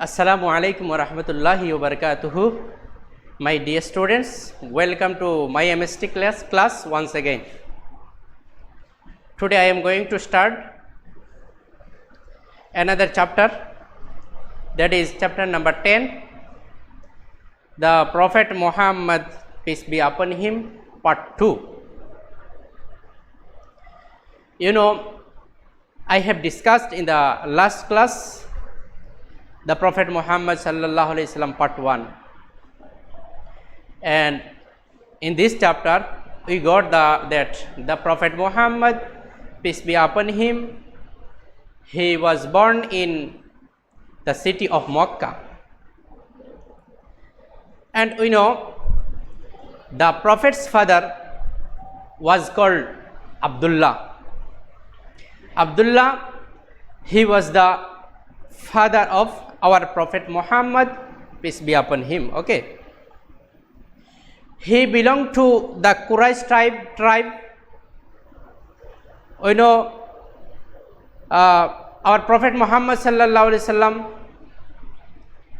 Assalamu alaikum wa rahmatullahi wa barakatuhu. My dear students, welcome to my MST class once again. Today I am going to start another chapter, that is chapter number 10, the Prophet Muhammad, peace be upon him, part 2. You know, I have discussed in the last class the Prophet Muhammad sallallahu alaihi wasallam part 1, and in this chapter we got that the Prophet Muhammad, peace be upon him, he was born in the city of Mecca, and we know the Prophet's father was called Abdullah. Abdullah, he was the father of our Prophet Muhammad, peace be upon him. Okay, he belonged to the Quraysh tribe. We know our Prophet Muhammad sallallahu alaihi wasallam,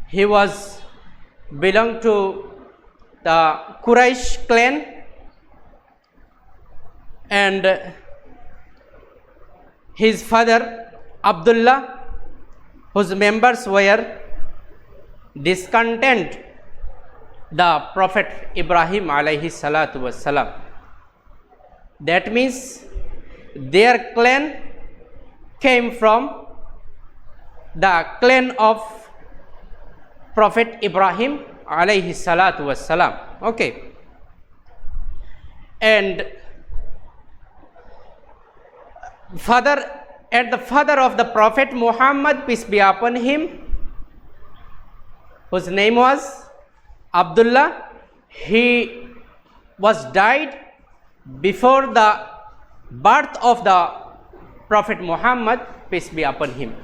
he was belonged to the Quraysh clan, and his father Abdullah, whose members were discontent the Prophet Ibrahim alayhi salatu wassalam. That means their clan came from the clan of Prophet Ibrahim alayhi salatu wassalam. Okay, and the father of the Prophet Muhammad, peace be upon him, whose name was Abdullah, he was died before the birth of the Prophet Muhammad, peace be upon him.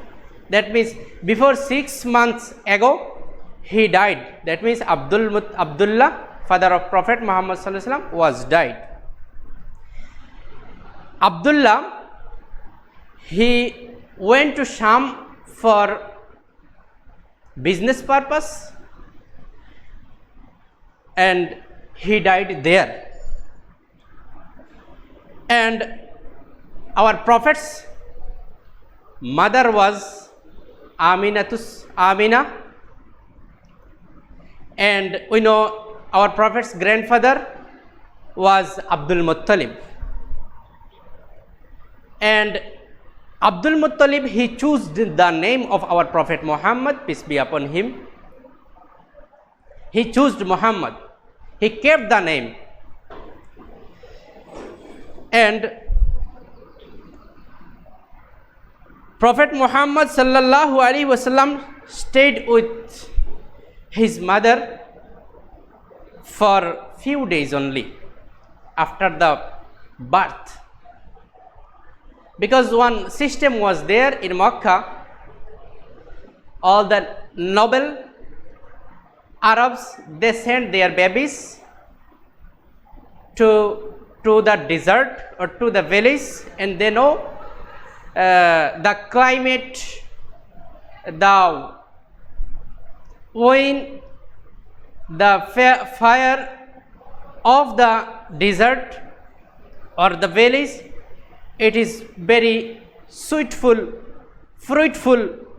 That means before 6 months ago he died. That means Abdullah, father of Prophet Muhammad sallallahu alaihi wasallam, was died. Abdullah, he went to Sham for business purpose, and he died there. And our Prophet's mother was Amina, and we know our Prophet's grandfather was Abdul Muttalib. And Abdul Muttalib, he chose the name of our Prophet Muhammad, peace be upon him. He chose Muhammad. He kept the name. And Prophet Muhammad sallallahu alaihi wasallam stayed with his mother for few days only after the birth, because one system was there in Mecca. All the noble Arabs, they sent their babies to the desert or to the village, and they know the climate, the wind, the fire of the desert or the village, it is very fruitful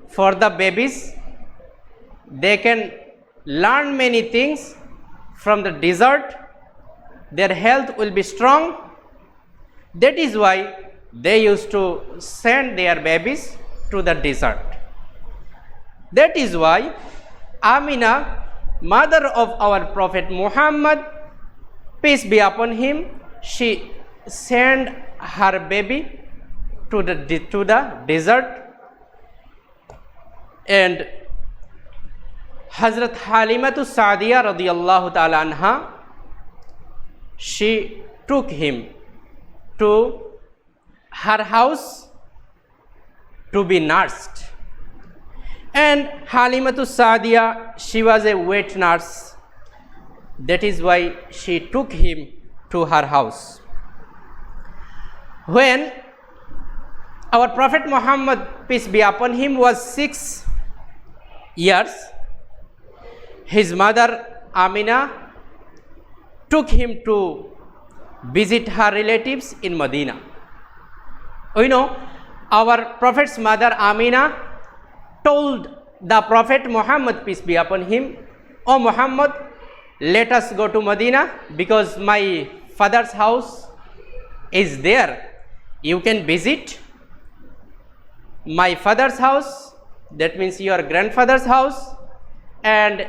for the babies. They can learn many things from the desert. Their health will be strong. That is why they used to send their babies to the desert. That is why Amina, mother of our Prophet Muhammad, peace be upon him, she sent her baby to the desert. And Hazrat Halimatu Saadiya radiyallahu ta'ala anha, she took him to her house to be nursed. And Halimatu Saadiya, she was a wet nurse. That is why she took him to her house. When our Prophet Muhammad, peace be upon him, was 6 years, his mother Amina took him to visit her relatives in Medina. We know our Prophet's mother Amina told the Prophet Muhammad, peace be upon him, "O Muhammad, let us go to Medina because my father's house is there. You can visit my father's house, that means your grandfather's house, and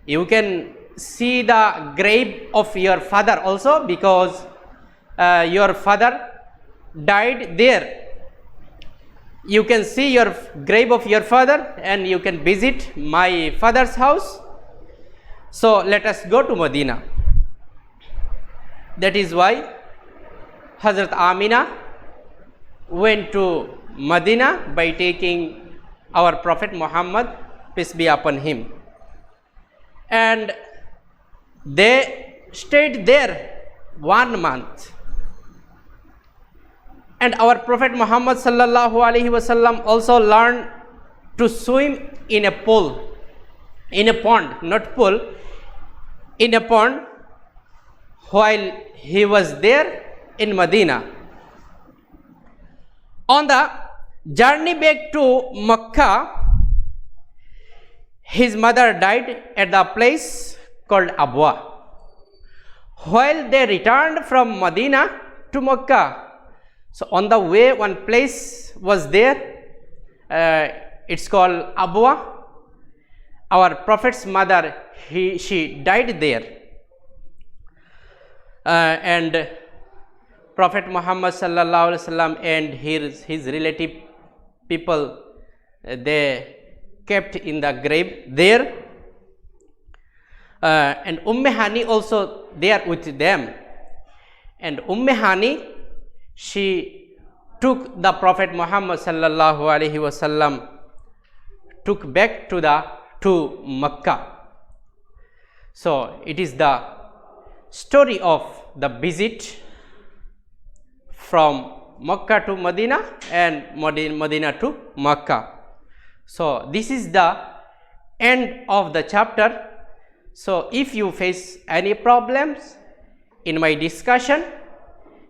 you can see the grave of your father also because your father died there. You can see your grave of your father and you can visit my father's house. So let us go to Medina." That is why Hazrat Amina went to Medina by taking our Prophet Muhammad, peace be upon him, and they stayed there 1 month. And our Prophet Muhammad sallallahu alaihi wasallam also learned to swim in a pool, in a pond, not pool, in a pond, while he was there in Medina. On the journey back to Makkah, his mother died at the place called Abwa. While they returned from Medina to Makkah, so on the way one place was there, it's called Abwa. Our Prophet's mother, she died there, and Prophet Muhammad sallallahu alaihi wasallam and his relative people, they kept in the grave there, and Hani also there with them. And Hani, she took the Prophet Muhammad sallallahu alaihi wasallam, took back to Makkah. So it is the story of the visit from Makkah to Medina and Medina to Makkah. So this is the end of the chapter. So if you face any problems in my discussion,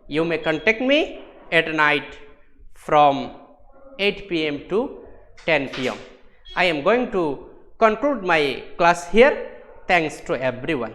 you may contact me at night from 8 p.m. to 10 p.m. I am going to conclude my class here. Thanks to everyone.